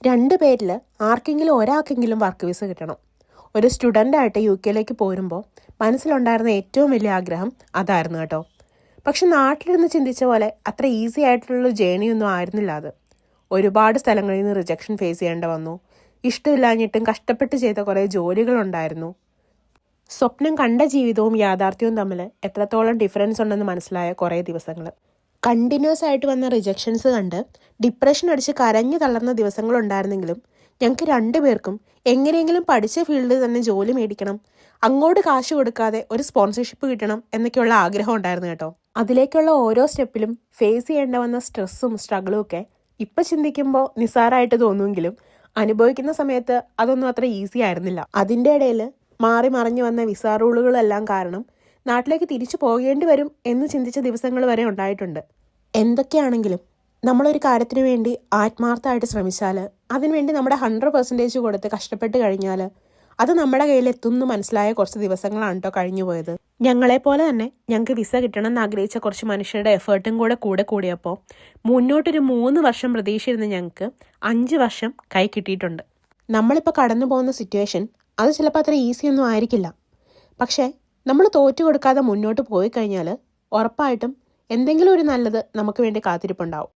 രണ്ട് പേരിൽ ആർക്കെങ്കിലും ഒരാൾക്കെങ്കിലും വർക്ക് വിസ കിട്ടണം. ഒരു സ്റ്റുഡൻ്റായിട്ട് യു കെയിലേക്ക് പോരുമ്പോൾ മനസ്സിലുണ്ടായിരുന്ന ഏറ്റവും വലിയ ആഗ്രഹം അതായിരുന്നു കേട്ടോ. പക്ഷെ നാട്ടിലിരുന്ന് ചിന്തിച്ച പോലെ അത്ര ഈസി ആയിട്ടുള്ള ജേണിയൊന്നും ആയിരുന്നില്ല അത്. ഒരുപാട് സ്ഥലങ്ങളിൽ നിന്ന് റിജക്ഷൻ ഫേസ് ചെയ്യേണ്ട വന്നു. ഇഷ്ടമില്ലാഞ്ഞിട്ടും കഷ്ടപ്പെട്ട് ചെയ്ത കുറേ ജോലികളുണ്ടായിരുന്നു. സ്വപ്നം കണ്ട ജീവിതവും യാഥാർത്ഥ്യവും തമ്മിൽ എത്രത്തോളം ഡിഫറൻസ് ഉണ്ടെന്ന് മനസ്സിലായ കുറേ ദിവസങ്ങൾ. കണ്ടിന്യൂസ് ആയിട്ട് വന്ന റിജക്ഷൻസ് കണ്ട് ഡിപ്രഷൻ അടിച്ച് കരഞ്ഞു തളർന്ന ദിവസങ്ങളുണ്ടായിരുന്നെങ്കിലും ഞങ്ങൾക്ക് രണ്ടുപേർക്കും എങ്ങനെയെങ്കിലും പഠിച്ച ഫീൽഡിൽ തന്നെ ജോലി മേടിക്കണം, അങ്ങോട്ട് കാശ് കൊടുക്കാതെ ഒരു സ്പോൺസർഷിപ്പ് കിട്ടണം എന്നൊക്കെയുള്ള ആഗ്രഹം ഉണ്ടായിരുന്നു കേട്ടോ. അതിലേക്കുള്ള ഓരോ സ്റ്റെപ്പിലും ഫേസ് ചെയ്യേണ്ട വന്ന സ്ട്രെസ്സും സ്ട്രഗിളും ഒക്കെ ഇപ്പം ചിന്തിക്കുമ്പോൾ നിസ്സാരമായിട്ട് തോന്നുമെങ്കിലും അനുഭവിക്കുന്ന സമയത്ത് അതൊന്നും അത്ര ഈസി ആയിരുന്നില്ല. അതിൻ്റെ ഇടയിൽ മാറി മറിഞ്ഞു വന്ന വിസ റൂളുകളെല്ലാം കാരണം നാട്ടിലേക്ക് തിരിച്ചു പോകേണ്ടി വരും എന്ന് ചിന്തിച്ച ദിവസങ്ങൾ വരെ ഉണ്ടായിട്ടുണ്ട്. എന്തൊക്കെയാണെങ്കിലും നമ്മളൊരു കാര്യത്തിന് വേണ്ടി ആത്മാർത്ഥമായിട്ട് ശ്രമിച്ചാൽ, അതിനുവേണ്ടി നമ്മുടെ 100% കൊടുത്ത് കഷ്ടപ്പെട്ട് കഴിഞ്ഞാൽ അത് നമ്മുടെ കയ്യിൽ എത്തുമെന്ന് മനസ്സിലായ കുറച്ച് ദിവസങ്ങളാണ് കേട്ടോ കഴിഞ്ഞു പോയത്. ഞങ്ങളെപ്പോലെ തന്നെ ഞങ്ങൾക്ക് വിസ കിട്ടണം എന്ന് ആഗ്രഹിച്ച കുറച്ച് മനുഷ്യരുടെ എഫേർട്ടും കൂടെ കൂടിയപ്പോൾ മുന്നോട്ടൊരു 3 വർഷം പ്രതീക്ഷിച്ചിരുന്ന ഞങ്ങൾക്ക് 5 വർഷം കൈ കിട്ടിയിട്ടുണ്ട്. നമ്മളിപ്പോൾ കടന്നു പോകുന്ന സിറ്റുവേഷൻ അത് ചിലപ്പോൾ അത്ര ഈസി ഒന്നും ആയിരിക്കില്ല. പക്ഷേ നമ്മൾ തോറ്റു കൊടുക്കാതെ മുന്നോട്ട് പോയി കഴിഞ്ഞാൽ ഉറപ്പായിട്ടും എന്തെങ്കിലും ഒരു നല്ലത് നമുക്ക് വേണ്ടി കാത്തിരിപ്പുണ്ടാവും.